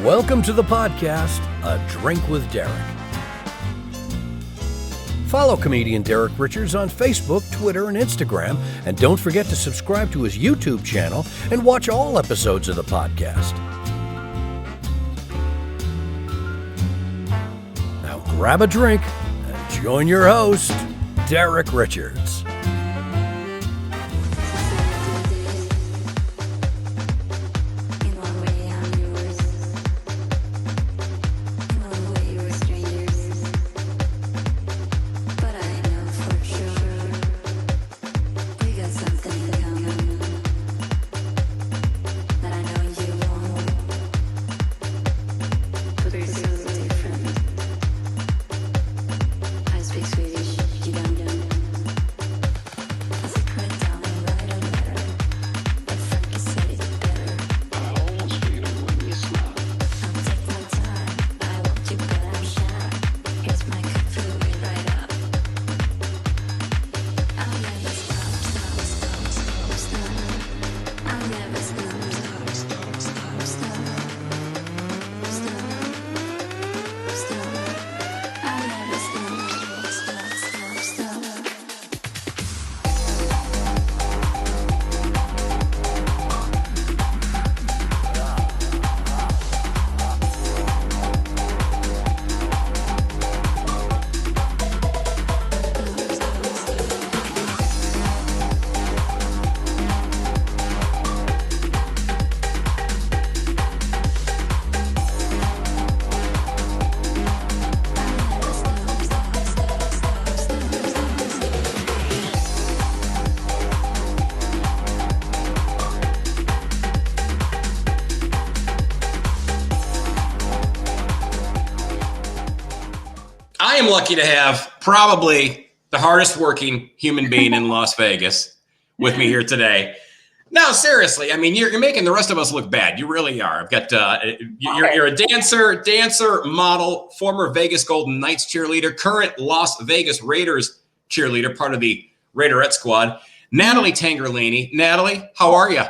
Welcome to the podcast, A Drink with Derek. Follow comedian Derek Richards on Facebook, Twitter, and Instagram, and don't forget to subscribe to his YouTube channel and watch all episodes of the podcast. Now grab a drink and join your host, Derek Richards. I am lucky to have probably the hardest working human being in Las Vegas with me here today. No, seriously, I mean, you're making the rest of us look bad. You really are. I've got you're a dancer, model, former Vegas Golden Knights cheerleader, current Las Vegas Raiders cheerleader, part of the Raiderette squad. Natali Tangherlini. Natali, how are you?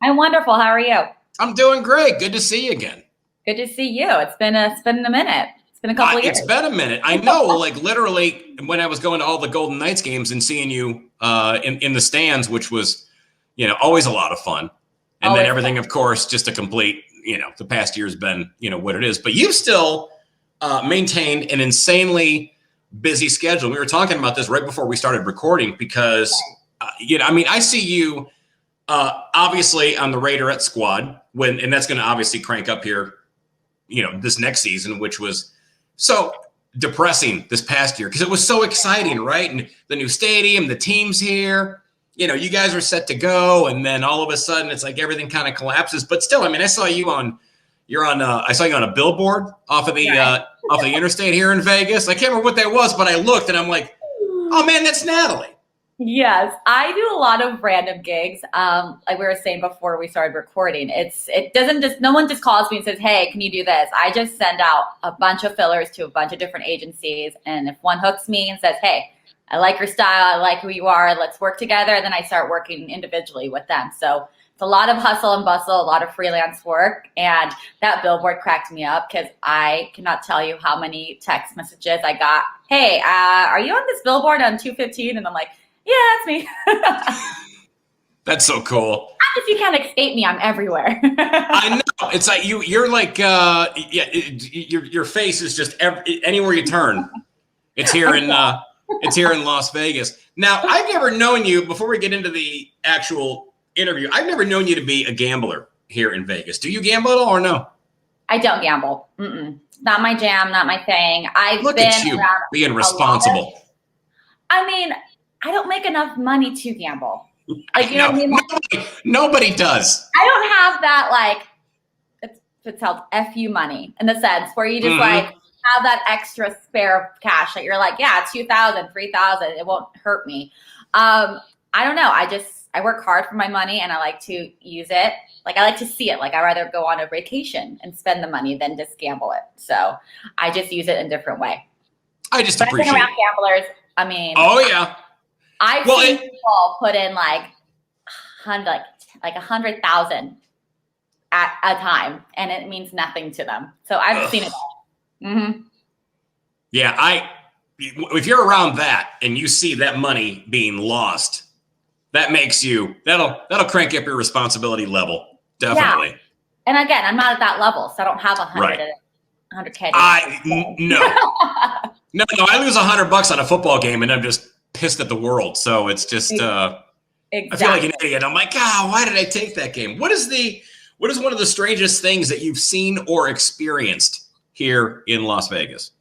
I'm wonderful. How are you? I'm doing great. Good to see you again. Good to see you. It's been a minute. It's been a couple years. It's been a minute. I know, like literally when I was going to all the Golden Knights games and seeing you in the stands, which was, always a lot of fun. And then everything, of course, just a complete, the past year's been, what it is. But you've still maintained an insanely busy schedule. We were talking about this right before we started recording because, I see you obviously on the Raiderette squad and that's going to obviously crank up here, this next season, which was so depressing this past year because it was so exciting, right? And the new stadium, the team's here, you guys are set to go. And then all of a sudden it's like everything kind of collapses. But still, I saw you on a billboard off of the off the interstate here in Vegas. I can't remember what that was, but I looked and I'm like, oh man, that's Natali. Yes, I do a lot of random gigs. Like we were saying before we started recording, no one just calls me and says, hey, can you do this? I just send out a bunch of fillers to a bunch of different agencies. And if one hooks me and says, hey, I like your style, I like who you are, let's work together, then I start working individually with them. So it's a lot of hustle and bustle, a lot of freelance work. And that billboard cracked me up because I cannot tell you how many text messages I got. Hey, are you on this billboard on 215? And I'm like, yeah, that's me. That's so cool. If you can't escape me, I'm everywhere. I know. It's like you're like, your face is just anywhere you turn. It's here in Las Vegas. Now, I've never known you, before we get into the actual interview, I've never known you to be a gambler here in Vegas. Do you gamble at all or no? I don't gamble. Not my jam, not my thing. Look at you being responsible. I don't make enough money to gamble. Like, you know what I mean? Nobody does. I don't have that, it's called FU money in the sense where you just have that extra spare cash that you're like, yeah, $2,000, $3,000, it won't hurt me. I don't know. I work hard for my money and I like to use it. Like, I like to see it. Like, I'd rather go on a vacation and spend the money than just gamble it. So I just use it in a different way. I just appreciate around gamblers. Oh yeah. I've seen people put in like 100,000 at a time, and it means nothing to them. So I've seen it all. Mm-hmm. Yeah, if you're around that and you see that money being lost, that makes that'll crank up your responsibility level. Definitely. Yeah. And again, I'm not at that level, so I don't have 100K. No, I lose $100 on a football game and I'm just pissed at the world. So it's just, Exactly. I feel like an idiot. I'm like, why did I take that game? What is one of the strangest things that you've seen or experienced here in Las Vegas?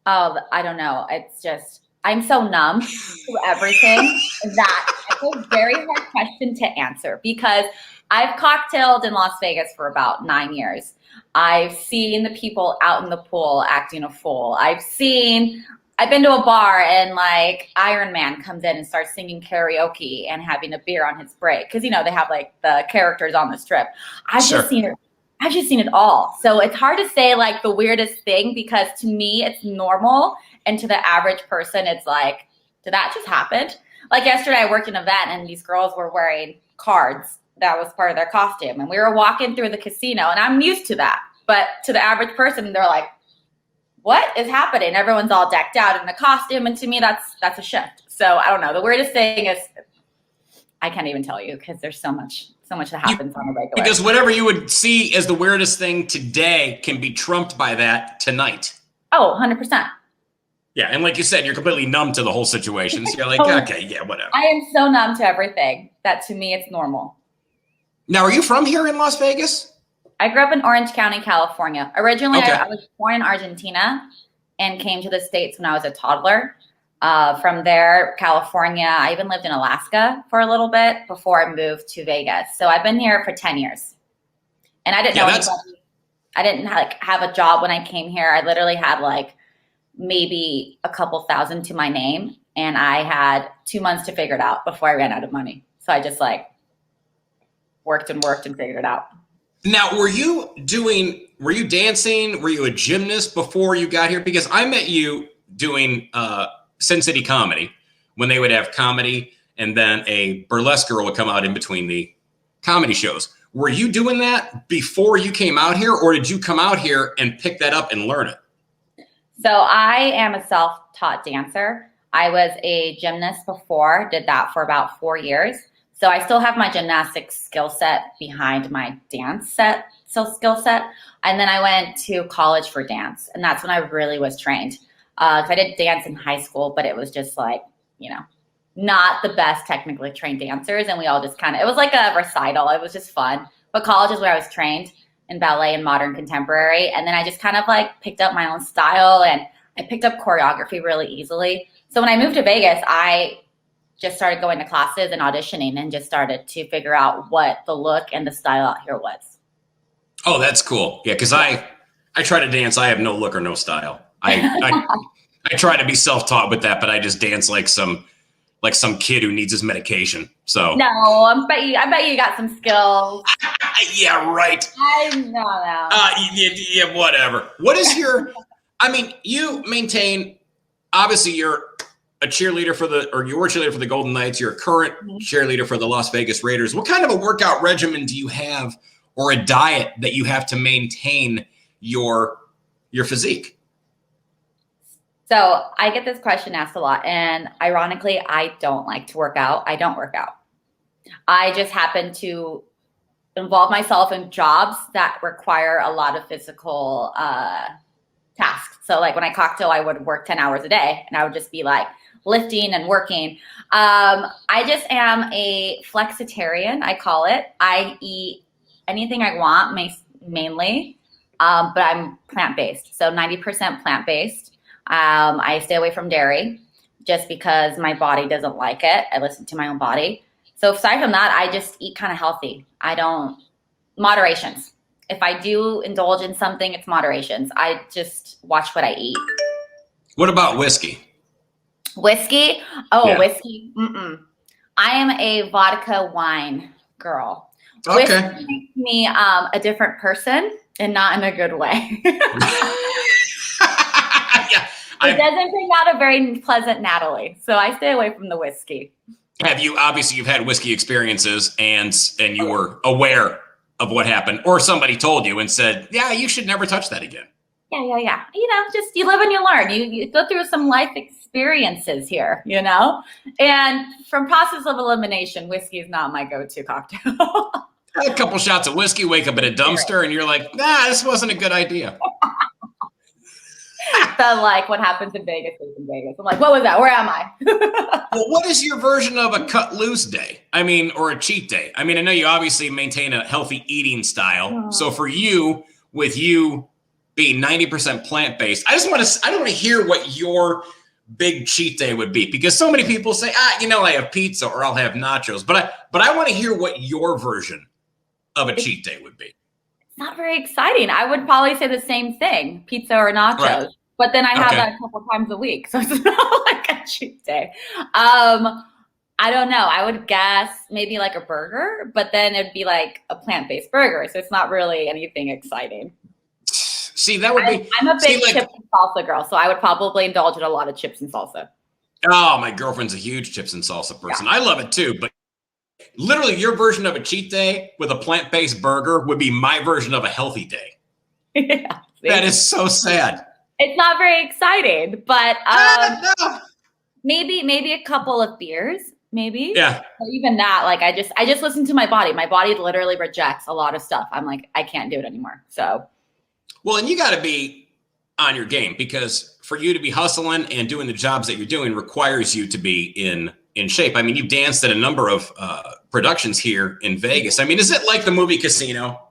Oh, I don't know. It's just, I'm so numb to everything that it's a very hard question to answer because I've cocktailed in Las Vegas for about 9 years. I've seen the people out in the pool acting a fool. I've been to a bar and like Iron Man comes in and starts singing karaoke and having a beer on his break. Cause they have like the characters on the strip. I've just seen it all. So it's hard to say like the weirdest thing because to me it's normal. And to the average person, it's like, did that just happen? Like yesterday I worked an event and these girls were wearing cards. That was part of their costume. And we were walking through the casino and I'm used to that. But to the average person, they're like, what is happening? Everyone's all decked out in the costume. And to me, that's a shift. So I don't know. The weirdest thing is, I can't even tell you because there's so much that happens on a regular. Because whatever you would see as the weirdest thing today can be trumped by that tonight. Oh, 100%. Yeah. And like you said, you're completely numb to the whole situation. So you're like, okay, yeah, whatever. I am so numb to everything that to me, it's normal. Now, are you from here in Las Vegas? I grew up in Orange County, California. Originally, Okay. I was born in Argentina and came to the States when I was a toddler. From there, California, I even lived in Alaska for a little bit before I moved to Vegas. So I've been here for 10 years. And I didn't know anybody. I didn't have a job when I came here. I literally had like maybe a couple thousand to my name. And I had 2 months to figure it out before I ran out of money. So I just like worked and figured it out. Now, were you dancing? Were you a gymnast before you got here? Because I met you doing Sin City Comedy when they would have comedy and then a burlesque girl would come out in between the comedy shows. Were you doing that before you came out here or did you come out here and pick that up and learn it? So I am a self-taught dancer. I was a gymnast before, did that for about 4 years. So I still have my gymnastics skill set behind my dance skill set. And then I went to college for dance. And that's when I really was trained. Because I did dance in high school, but it was just like, not the best technically trained dancers. And we all just it was like a recital. It was just fun. But college is where I was trained in ballet and modern contemporary. And then I just picked up my own style and I picked up choreography really easily. So when I moved to Vegas, I just started going to classes and auditioning and just started to figure out what the look and the style out here was. Oh, that's cool. Yeah, because I try to dance. I have no look or no style. I try to be self-taught with that, but I just dance like some kid who needs his medication. So no, I bet you got some skills. Yeah, right. I know. Yeah, whatever. What is your? You maintain. Obviously, you're a cheerleader you were a cheerleader for the Golden Knights. You're a current cheerleader for the Las Vegas Raiders. What kind of a workout regimen do you have, or a diet that you have to maintain your physique? So I get this question asked a lot, and ironically, I don't like to work out. I don't work out. I just happen to involve myself in jobs that require a lot of physical tasks. So like when I cocktail, I would work 10 hours a day, and I would just be like lifting and working. I just am a flexitarian, I call it. I eat anything I want, mainly, but I'm plant-based. So 90% plant-based. I stay away from dairy just because my body doesn't like it. I listen to my own body. So aside from that, I just eat kind of healthy. Moderations. If I do indulge in something, it's moderations. I just watch what I eat. What about whiskey? Whiskey? Oh, yeah. Whiskey. I am a vodka wine girl. Okay. Whiskey makes me a different person and not in a good way. It doesn't bring out a very pleasant Natali. So I stay away from the whiskey. You've had whiskey experiences and you were aware of what happened, or somebody told you and said, yeah, you should never touch that again. Yeah. Just you live and you learn. You go through some life experiences here, And from process of elimination, whiskey is not my go-to cocktail. A couple shots of whiskey, wake up in a dumpster, and you're like, this wasn't a good idea. But like what happens in Vegas is in Vegas. I'm like, what was that? Where am I? Well, what is your version of a cut loose day? or a cheat day? I know you obviously maintain a healthy eating style. So for you, with you being 90% plant-based, I want to hear what your big cheat day would be, because so many people say, I have pizza or I'll have nachos, but I want to hear what your version of a cheat day would be. It's not very exciting. I would probably say the same thing, pizza or nachos. Right. But then I have that a couple times a week, so it's not like a cheat day. I don't know. I would guess maybe like a burger, but then it'd be like a plant-based burger, so it's not really anything exciting. See, that would be. I'm a big chips and salsa girl, so I would probably indulge in a lot of chips and salsa. Oh, my girlfriend's a huge chips and salsa person. Yeah. I love it too, but literally your version of a cheat day with a plant-based burger would be my version of a healthy day. Yeah, that is so sad. It's not very exciting, but no. maybe a couple of beers, maybe. Yeah. But even that, like I just listen to my body. My body literally rejects a lot of stuff. I'm like, I can't do it anymore. So. Well, and you got to be on your game, because for you to be hustling and doing the jobs that you're doing requires you to be in shape. You've danced at a number of productions here in Vegas. Is it like the movie Casino,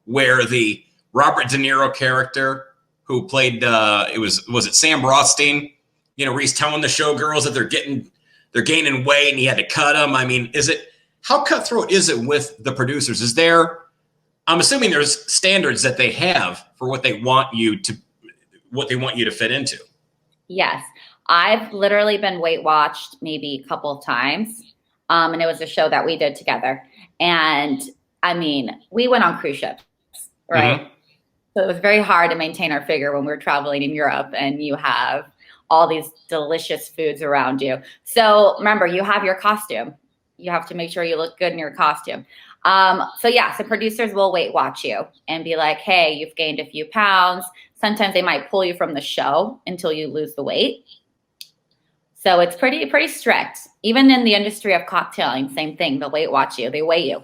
where the Robert De Niro character who played was it Sam Rothstein? Where he's telling the showgirls that they're gaining weight and he had to cut them. How cutthroat is it with the producers? I'm assuming there's standards that they have for what they want you to fit into. Yes. I've literally been weight watched maybe a couple of times. And it was a show that we did together. And we went on cruise ships, right? Mm-hmm. So it was very hard to maintain our figure when we were traveling in Europe and you have all these delicious foods around you. So remember, you have your costume. You have to make sure you look good in your costume. So producers will weight watch you and be like, hey, you've gained a few pounds. Sometimes they might pull you from the show until you lose the weight. So it's pretty strict. Even in the industry of cocktailing, same thing. They'll weight watch you. They weigh you.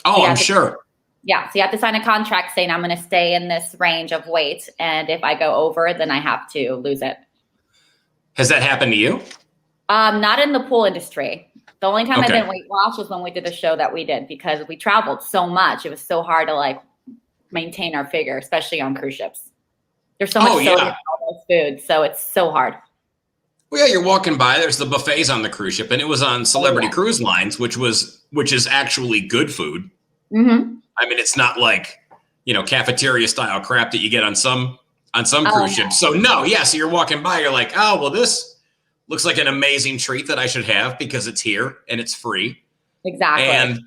Oh, I'm sure. Yeah. So you have to sign a contract saying I'm going to stay in this range of weight. And if I go over, then I have to lose it. Has that happened to you? Not in the pool industry. The only time I've been weight watched was when we did the show that we did, because we traveled so much. It was so hard to maintain our figure, especially on cruise ships. There's so much sodium in all those foods, so it's so hard. Well, yeah, you're walking by. There's the buffets on the cruise ship, and it was on Celebrity Cruise Lines, which is actually good food. Mm-hmm. It's not like cafeteria style crap that you get on some cruise ships. So so you're walking by, you're like, oh well, this looks like an amazing treat that I should have because it's here and it's free. Exactly. And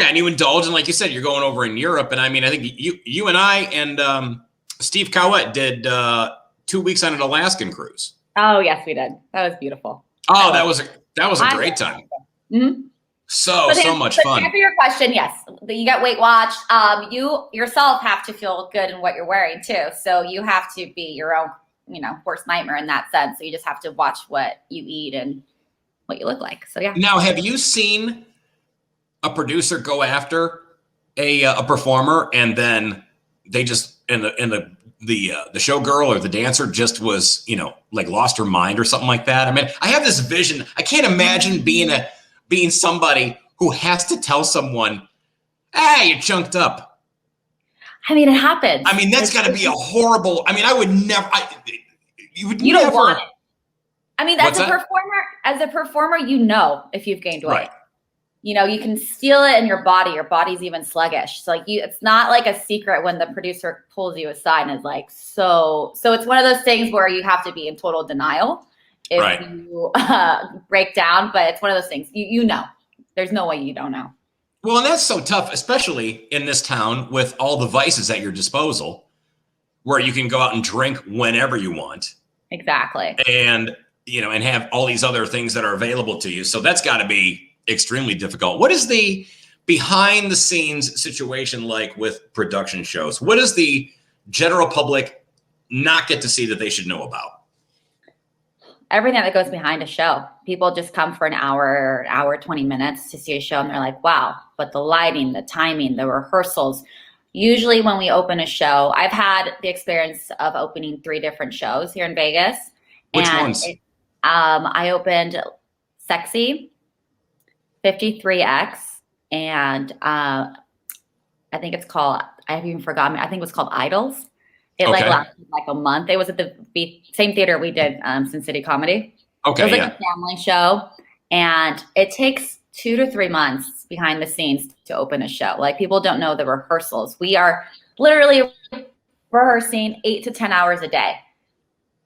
and you indulge, and like you said, you're going over in Europe, and I think you and I and Steve Cowett did 2 weeks on an Alaskan cruise. Oh yes, we did. That was beautiful. Oh, that was a great time. Mm-hmm. So much fun. To answer your question, yes, you get weight watched. You yourself have to feel good in what you're wearing too. So you have to be your own, worst nightmare in that sense. So you just have to watch what you eat and what you look like. So yeah. Now, have you seen a producer go after a performer and then they just the showgirl or the dancer just was lost her mind or something like that? I have this vision. I can't imagine being somebody who has to tell someone, hey, you're chunked up. It happens. That's got to be a horrible. I would never. You don't want it. As a performer, if you've gained weight. Right. You can feel it in your body. Your body's even sluggish. So it's not like a secret when the producer pulls you aside and is like, so it's one of those things where you have to be in total denial if you break down, but it's one of those things, there's no way you don't know. Well, and that's so tough, especially in this town with all the vices at your disposal, where you can go out and drink whenever you want. Exactly. And, and have all these other things that are available to you. So that's got to be extremely difficult. What is the behind the scenes situation like with production shows? What does the general public not get to see that they should know about? Everything that goes behind a show. People just come for an hour, 20 minutes to see a show, and they're like, wow, but the lighting, the timing, the rehearsals. Usually when we open a show, I've had the experience of opening 3 different shows here in Vegas. Which ones? I opened Sexy, 53X, and I think it's called, I have even forgotten, I think it was called Idols. It lasted like a month. It was at the same theater we did Sin City Comedy. Okay, it was like a family show, and it takes 2 to 3 months behind the scenes to open a show. Like, people don't know the rehearsals. We are literally rehearsing 8 to 10 hours a day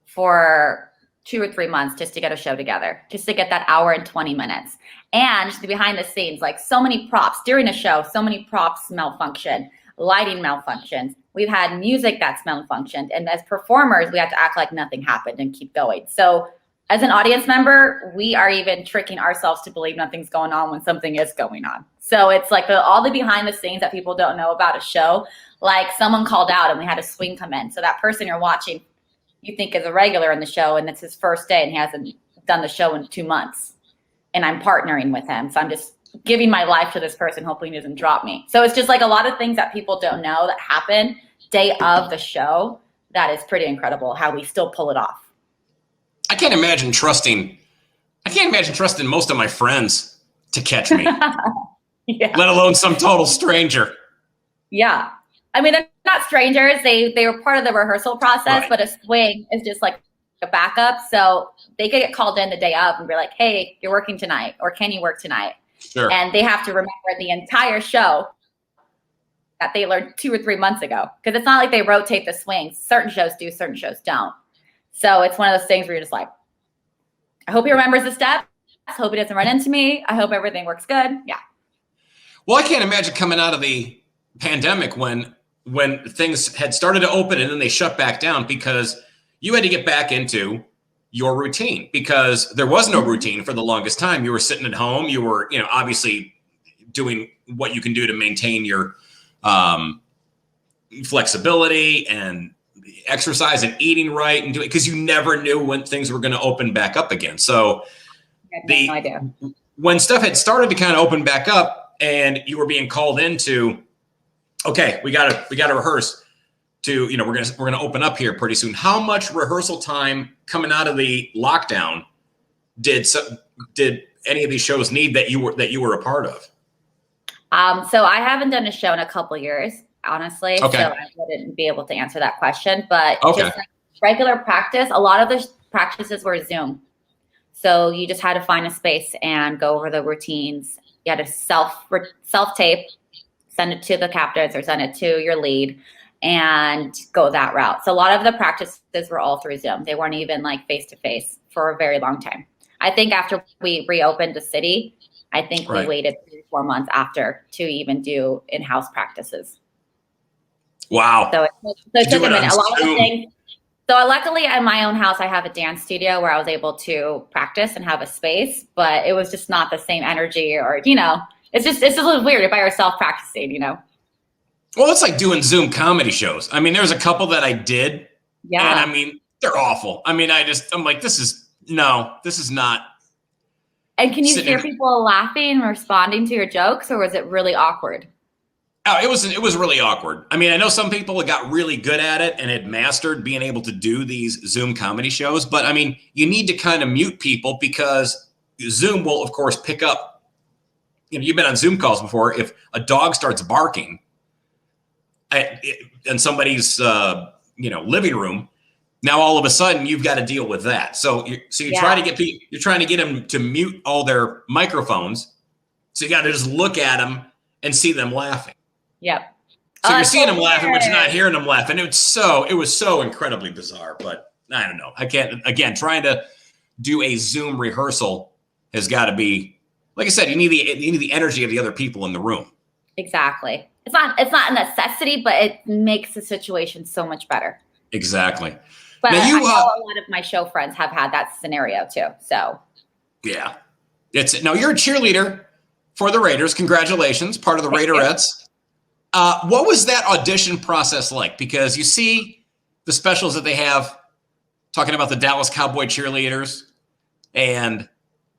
for 2 or 3 months just to get a show together, just to get that hour and 20 minutes. And the behind the scenes, like so many props during a show, so many props malfunction, lighting malfunctions. We've had music that's malfunctioned. And as performers, we have to act like nothing happened and keep going. So as an audience member, we are even tricking ourselves to believe nothing's going on when something is going on. So it's like all the behind the scenes that people don't know about a show. Like, someone called out and we had a swing come in. So that person you're watching, you think is a regular in the show, and it's his first day and he hasn't done the show in 2 months. And I'm partnering with him. So I'm just giving my life to this person, hoping he doesn't drop me. So it's just like a lot of things that people don't know that happen day of the show. That is pretty incredible how we still pull it off. I can't imagine trusting most of my friends to catch me, Yeah. let alone some total stranger. Yeah. I mean, they're not strangers. They were part of the rehearsal process, Right. But a swing is just like a backup. So they could get called in the day of and be like, hey, you're working tonight, or can you work tonight? Sure. And they have to remember the entire show that they learned 2 or 3 months ago. Because it's not like they rotate the swings. Certain shows do, certain shows don't. So it's one of those things where you're just like, I hope he remembers the steps. I hope he doesn't run into me. I hope everything works good. Yeah. Well, I can't imagine coming out of the pandemic when things had started to open and then they shut back down, because you had to get back into your routine, because there was no routine for the longest time. You were sitting at home. You were, obviously doing what you can do to maintain your flexibility and exercise and eating right, and because you never knew when things were going to open back up again. So No idea. when stuff had started to kind of open back up and you were being called into, okay, we gotta rehearse to, we're gonna open up here pretty soon. How much rehearsal time coming out of the lockdown did any of these shows need that you were a part of? So I haven't done a show in a couple years, honestly. Okay. So I wouldn't be able to answer that question. But Okay. just like regular practice, a lot of the practices were Zoom. So you just had to find a space and go over the routines. You had to self-tape, send it to the captains or send it to your lead, and go that route. So a lot of the practices were all through Zoom. They weren't even like face-to-face for a very long time. I think after we reopened the city, I think Right. we waited 3 or 4 months after to even do in-house practices. Wow. So it took a it on minute. A lot of the Zoom. things. So luckily in my own house, I have a dance studio where I was able to practice and have a space, but it was just not the same energy, or, it's just a little weird by yourself practicing, Well, it's like doing Zoom comedy shows. I mean, there's a couple that I did. Yeah. And I mean, they're awful. I mean, I'm like, this is not. And can you sitting hear in- people laughing and responding to your jokes, or was it really awkward? Oh, it was really awkward. I mean, I know some people got really good at it and had mastered being able to do these Zoom comedy shows, but I mean, you need to kind of mute people, because Zoom will, of course, pick up. You've been on Zoom calls before. If a dog starts barking in somebody's living room, now all of a sudden you've got to deal with that. So you try to get people. You're trying to get them to mute all their microphones. So you got to just look at them and see them laughing. Yep. So you're seeing them laughing, but you're not hearing them laughing. It was so incredibly bizarre. But I don't know. I can't. Again, trying to do a Zoom rehearsal has got to be, like I said, you need the energy of the other people in the room. Exactly. It's not a necessity, but it makes the situation so much better. Exactly. But Now I know a lot of my show friends have had that scenario too. So yeah, now you're a cheerleader for the Raiders. Congratulations, part of the Raiderettes. What was that audition process like? Because you see the specials that they have talking about the Dallas Cowboy cheerleaders and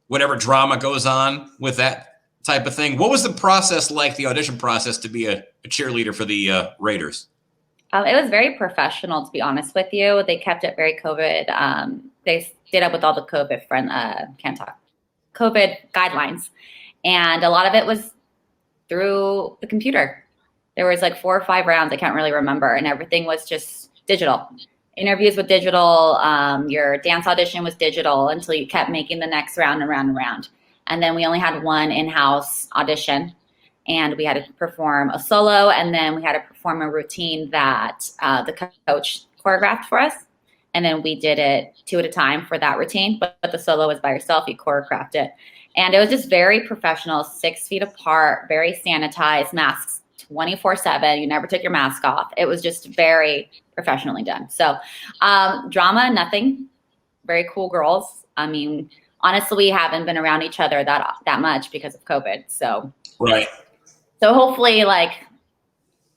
whatever drama goes on with that type of thing. What was the process like, the audition process, to be a cheerleader for the Raiders? It was very professional, to be honest with you. They kept it very COVID. They stayed up with all the COVID COVID guidelines. And a lot of it was through the computer. There was like 4 or 5 rounds, I can't really remember, and everything was just digital. Interviews with digital, your dance audition was digital until you kept making the next round and round and round. And then we only had one in-house audition, and we had to perform a solo, and then we had to perform a routine that the coach choreographed for us. And then we did it 2 at a time for that routine, but the solo was by yourself, you choreographed it. And it was just very professional, 6 feet apart, very sanitized, masks 24/7. You never took your mask off. It was just very professionally done. So drama, nothing. Very cool girls. I mean, honestly, we haven't been around each other that much because of COVID. So right. So hopefully, like,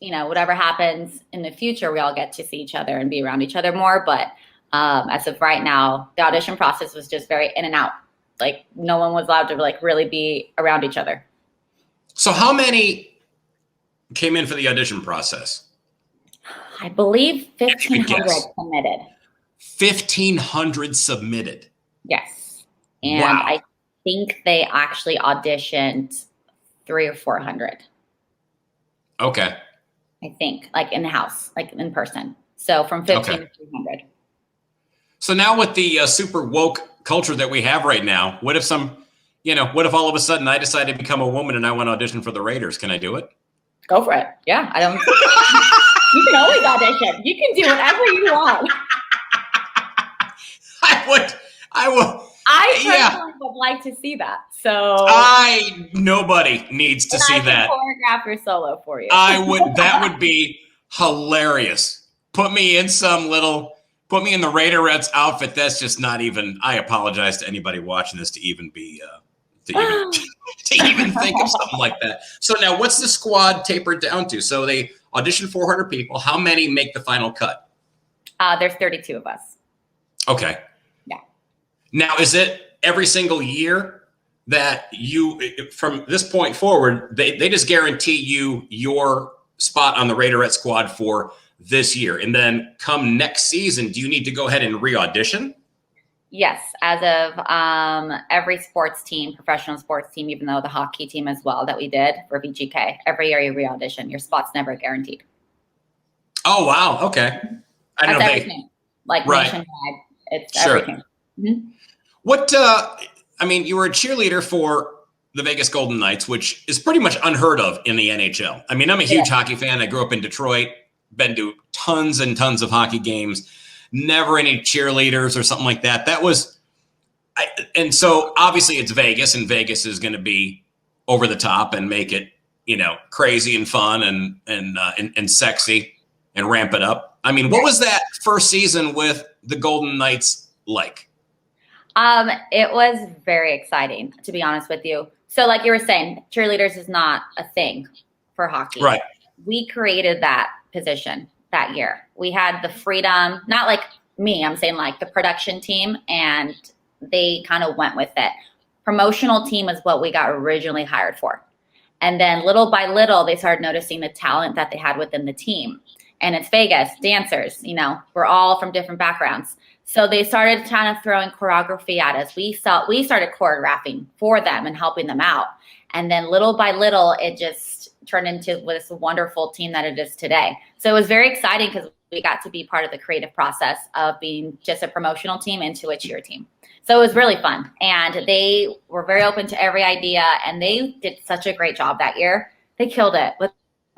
you know, whatever happens in the future, we all get to see each other and be around each other more. But as of right now, the audition process was just very in and out. Like, no one was allowed to like really be around each other. So how many came in for the audition process? I believe 1,500 submitted. 1,500 submitted. Yes. And wow. I think they actually auditioned 300 or 400. Okay. I think, like in the house, like in person. So from 15 to 300. So now with the super woke culture that we have right now, what if what if all of a sudden I decide to become a woman and I want to audition for the Raiders? Can I do it? Go for it. Yeah. You can always audition. You can do whatever you want. I would. I personally would like to see that. So nobody needs to see that. Choreograph your solo for you. That would be hilarious. Put me in the Raiderettes outfit. That's just not even. I apologize to anybody watching this to even think of something like that. So now, what's the squad tapered down to? So they audition 400 people. How many make the final cut? There's 32 of us. Okay. Yeah. Now, is it every single year that from this point forward, they just guarantee you your spot on the Raiderette squad for this year, and then come next season, do you need to go ahead and re-audition? Yes, as of every sports team, professional sports team, even though the hockey team as well that we did for VGK, every year you re-audition. Your spot's never guaranteed. Oh, wow. Okay. I don't know. Everything. Like right. Nationwide, it's sure. Everything. Mm-hmm. What, you were a cheerleader for the Vegas Golden Knights, which is pretty much unheard of in the NHL. I mean, I'm a huge hockey fan. I grew up in Detroit, been to tons and tons of hockey games. Never any cheerleaders or something like that. And so obviously it's Vegas, and Vegas is going to be over the top and make it, crazy and fun and sexy and ramp it up. I mean, what was that first season with the Golden Knights like? It was very exciting, to be honest with you. So like you were saying, cheerleaders is not a thing for hockey. Right. We created that position that year. We had the freedom, not like me, I'm saying like the production team, and they kind of went with it. Promotional team is what we got originally hired for. And then little by little, they started noticing the talent that they had within the team. And it's Vegas, dancers, we're all from different backgrounds. So they started kind of throwing choreography at us. We started choreographing for them and helping them out. And then little by little, it just turned into this wonderful team that it is today. So it was very exciting because we got to be part of the creative process of being just a promotional team into a cheer team. So it was really fun. And they were very open to every idea, and they did such a great job that year. They killed it with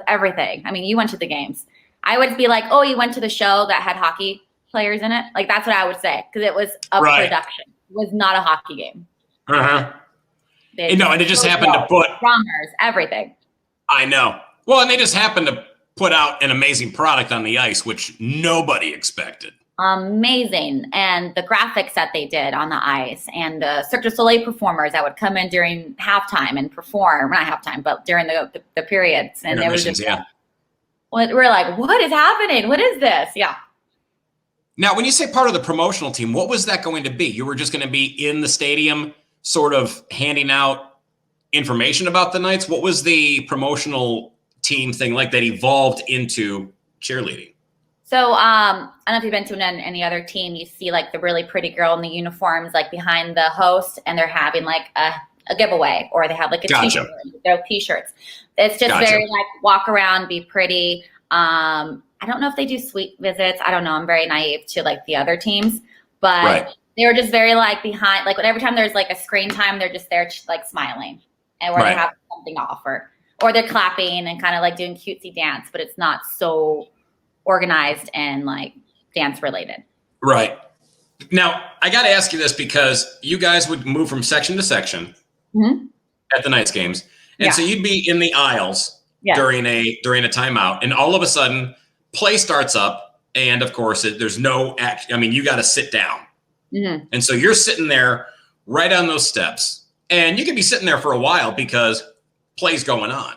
everything. I mean, you went to the games. I would be like, oh, you went to the show that had hockey players in it? Like, that's what I would say, because it was a production. It was not a hockey game. Uh-huh. And it just happened to put drummers, everything. I know. Well, and they just happened to put out an amazing product on the ice, which nobody expected. amazing. And the graphics that they did on the ice, and the Cirque du Soleil performers that would come in during halftime and perform, not halftime, but during the periods. And they were just, we're like, what is happening? What is this? Yeah. Now, when you say part of the promotional team, what was that going to be? You were just going to be in the stadium sort of handing out information about the nights? What was the promotional team thing like that evolved into cheerleading? So I don't know if you've been to any other team, you see like the really pretty girl in the uniforms like behind the host, and they're having like a giveaway, or they have like a t-shirt, their t-shirts. It's just very like walk around, be pretty. I don't know if they do suite visits. I don't know. I'm very naive to like the other teams, but they were just very like behind, like every time there's like a screen time, they're just there like smiling, and or they have something to offer, or they're clapping and kind of like doing cutesy dance, but it's not so organized and like dance related. Right. Now I got to ask you this, because you guys would move from section to section at the Knights games. And so you'd be in the aisles during a timeout, and all of a sudden play starts up. And of course there's no action. I mean, you got to sit down. And so you're sitting there right on those steps, and you can be sitting there for a while because play's going on.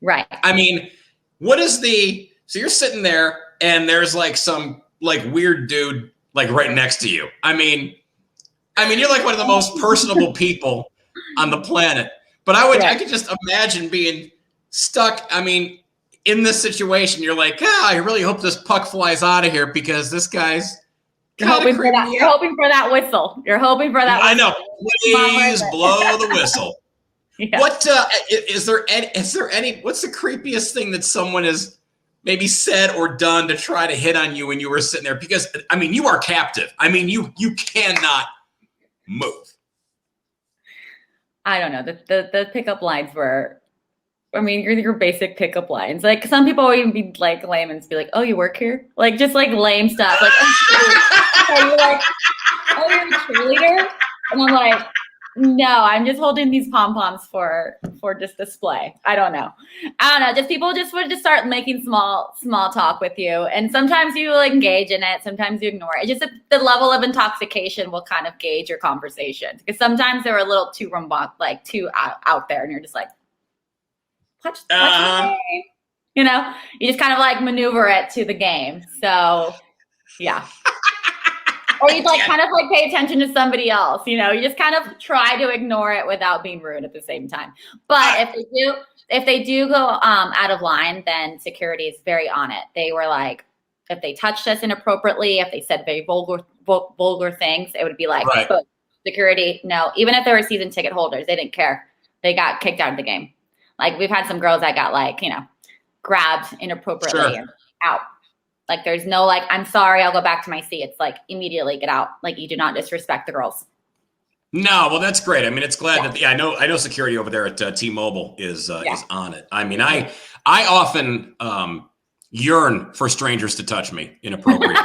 Right. I mean, so you're sitting there and there's like some like weird dude like right next to you. I mean, you're like one of the most personable people on the planet. But I could just imagine being stuck. I mean, in this situation, you're like, I really hope this puck flies out of here, because this guy's You're hoping for that whistle. You're hoping for that whistle. I know. Please blow the whistle. What is there any what's the creepiest thing that someone has maybe said or done to try to hit on you when you were sitting there? Because I mean, you are captive. I mean, you cannot move. I don't know. The pickup lines were, I mean, your basic pickup lines. Like some people would even be like lame and be like, "Oh, you work here?" Like just like lame stuff. Like, are you like, "Oh, you're a cheerleader?" And I'm like, "No, I'm just holding these pom-poms for just display." I don't know. Just people just would just start making small talk with you. And sometimes you will engage in it. Sometimes you ignore it. It's just the level of intoxication will kind of gauge your conversation. Because sometimes they're a little too like too out there, and you're just like, what's the game? You know, you just kind of like maneuver it to the game. So yeah. Or you'd like kind of like pay attention to somebody else, you know, you just kind of try to ignore it without being rude at the same time. But if they do go out of line, then security is very on it. They were like, if they touched us inappropriately, if they said very vulgar things, it would be like, security, no. Even if they were season ticket holders, they didn't care. They got kicked out of the game. Like we've had some girls that got like, you know, grabbed inappropriately and out. Like there's no like, I'm sorry, I'll go back to my seat. It's like immediately get out. Like you do not disrespect the girls. No, well that's great. I mean, it's glad that I know security over there at T-Mobile is on it. I mean, I often yearn for strangers to touch me inappropriately.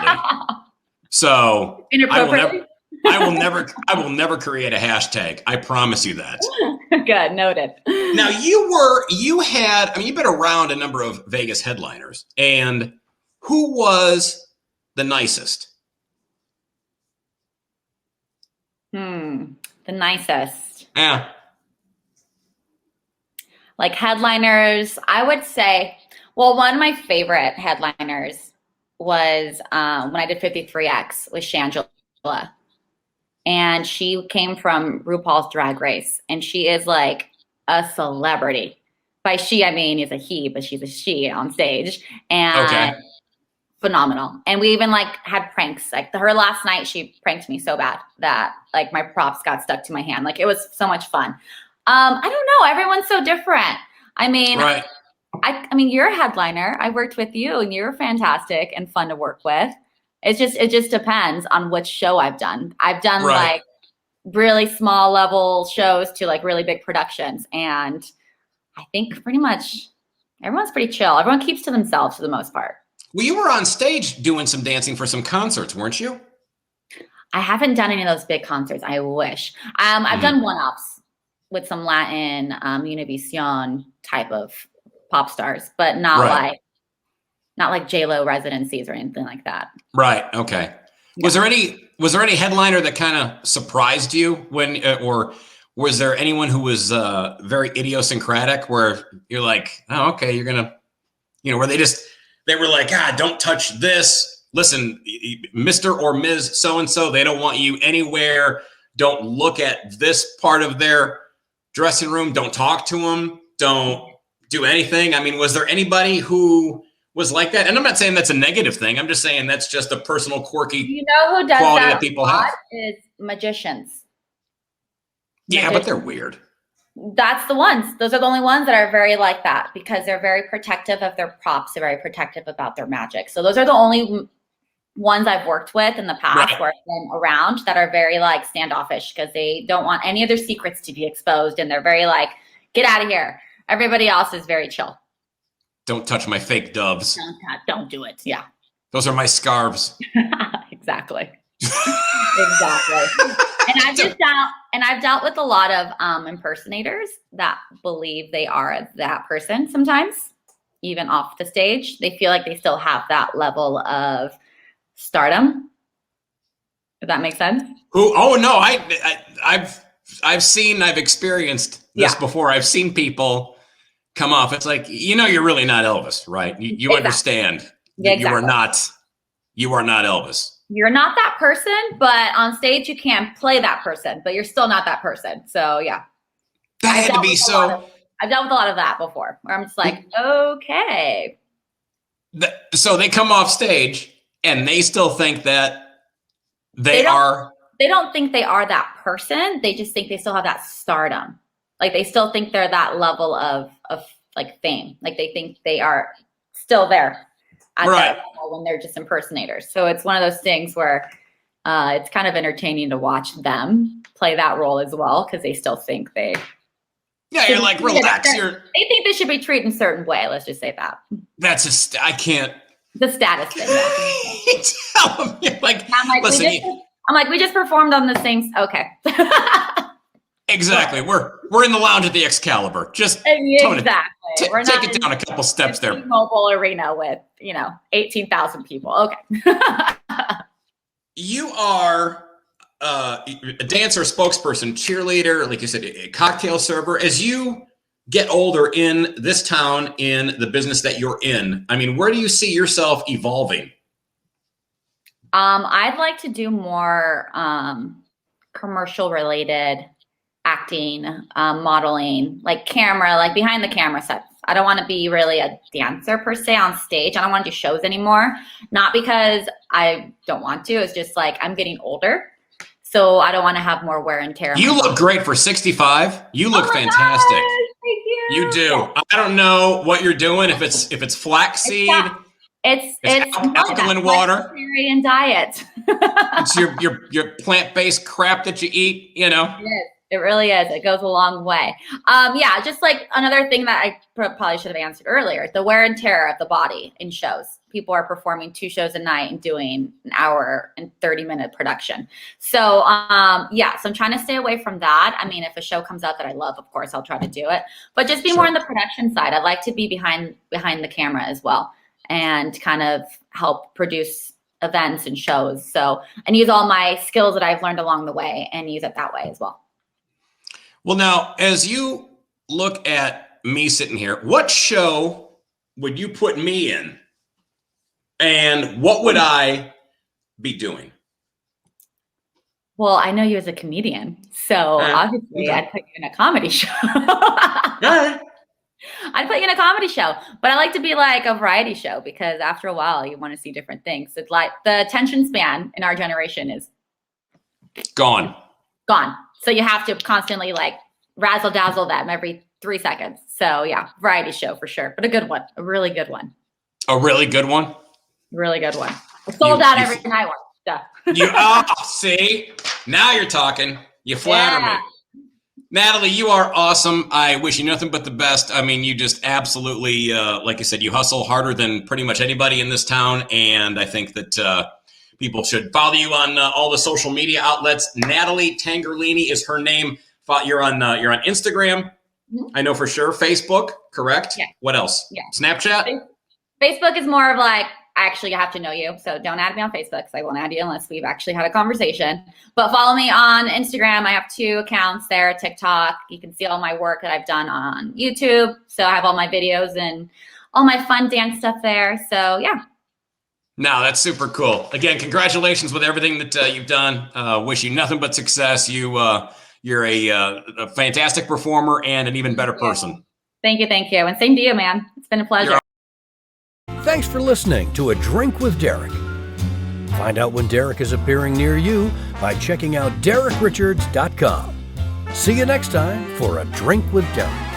So I will never create a hashtag. I promise you that. Good, noted. Now you've been around a number of Vegas headliners, and who was the nicest? The nicest. Yeah. Like headliners, I would say, well, one of my favorite headliners was when I did 53X with Shangela. And she came from RuPaul's Drag Race, and she is like a celebrity. By she, I mean he's a he, but she's a she on stage. And phenomenal. And we even like had pranks. Like her last night, she pranked me so bad that like my props got stuck to my hand. Like it was so much fun. I don't know. Everyone's so different. I mean, I mean, you're a headliner. I worked with you, and you're fantastic and fun to work with. It just depends on which show I've done. I've done like really small level shows to like really big productions. And I think pretty much everyone's pretty chill. Everyone keeps to themselves for the most part. Well, you were on stage doing some dancing for some concerts, weren't you? I haven't done any of those big concerts. I wish. I've done one-offs with some Latin Univision type of pop stars, but not like J-Lo residencies or anything like that. Right. Okay. Was there any headliner that kind of surprised you when, or was there anyone who was very idiosyncratic where you're like, oh, okay, you're gonna, where they were like, don't touch this. Listen, Mr. or Ms. So-and-so, they don't want you anywhere. Don't look at this part of their dressing room. Don't talk to them. Don't do anything. I mean, was there anybody who was like that? And I'm not saying that's a negative thing. I'm just saying that's just a personal quirky who does quality that people have. is magicians. Yeah, but they're weird. That's the ones. Those are the only ones that are very like that because they're very protective of their props. They're very protective about their magic. So those are the only ones I've worked with in the past where I've been around that are very like standoffish because they don't want any of their secrets to be exposed. And they're very like, get out of here. Everybody else is very chill. Don't touch my fake doves. Don't do it. Yeah. Those are my scarves. Exactly. Exactly. And I've dealt with a lot of impersonators that believe they are that person sometimes, even off the stage. They feel like they still have that level of stardom. Does that make sense? Oh no, I've experienced this before. I've seen people come off. It's like, you're really not Elvis, right? You understand. Exactly. You are not Elvis. You're not that person, but on stage you can't play that person, but you're still not that person. So yeah. That had to be so. I've dealt with a lot of that before where I'm just like, okay. So they come off stage and they still think that they don't think they are that person. They just think they still have that stardom. Like they still think they're that level of like fame. Like they think they are still there at that level when they're just impersonators. So it's one of those things where it's kind of entertaining to watch them play that role as well because they still think they. Yeah, you're like, relax. They think they should be treated in a certain way. Let's just say that. I can't. The status thing. Tell them, you're like, listen. We just performed on the same. Okay. Exactly. We're in the lounge at the Excalibur. Just exactly. Take it down a couple steps there. Mobile arena with 18,000 people. Okay. You are a dancer, spokesperson, cheerleader, like you said, a cocktail server. As you get older in this town, in the business that you're in, I mean, where do you see yourself evolving? I'd like to do more commercial related acting, modeling, like camera, like behind the camera sets. I don't want to be really a dancer per se on stage. I don't want to do shows anymore. Not because I don't want to. It's just like I'm getting older. So I don't want to have more wear and tear. You look great for 65. You look fantastic. Gosh, thank you. You do. I don't know what you're doing. If it's flaxseed. It's alkaline water. Vegetarian diet. It's your plant-based crap that you eat, It is. It really is. It goes a long way. Yeah, just like another thing that I probably should have answered earlier, the wear and tear of the body in shows. People are performing 2 shows a night and doing an hour and 30-minute production. So, so I'm trying to stay away from that. I mean, if a show comes out that I love, of course, I'll try to do it. But just be more on the production side. I'd like to be behind the camera as well and kind of help produce events and shows. So, and use all my skills that I've learned along the way and use it that way as well. Well, now, as you look at me sitting here, what show would you put me in? And what would I be doing? Well, I know you as a comedian, so obviously I'd put you in a comedy show. I'd put you in a comedy show, but I like to be like a variety show because after a while you want to see different things. It's like the attention span in our generation is gone. So you have to constantly like razzle dazzle them every 3 seconds. So yeah, variety show for sure, but a good one, a really good one. A really good one? Really good one. Sold out every night one. See, now you're talking. You flatter me. Natali, you are awesome. I wish you nothing but the best. I mean, you just absolutely, like I said, you hustle harder than pretty much anybody in this town. And I think that people should follow you on all the social media outlets. Natali Tangherlini is her name. You're on Instagram. Mm-hmm. I know for sure. Facebook, correct? Yeah. What else? Yeah. Snapchat? Facebook is more of like I actually have to know you. So don't add me on Facebook because I won't add you unless we've actually had a conversation. But follow me on Instagram. I have 2 accounts there, TikTok. You can see all my work that I've done on YouTube. So I have all my videos and all my fun dance stuff there. So yeah. No, that's super cool. Again, congratulations with everything that you've done. Wish you nothing but success. You're a fantastic performer and an even better person. Thank you. And same to you, man. It's been a pleasure. Thanks for listening to A Drink with Derek. Find out when Derek is appearing near you by checking out DerekRichards.com. See you next time for A Drink with Derek.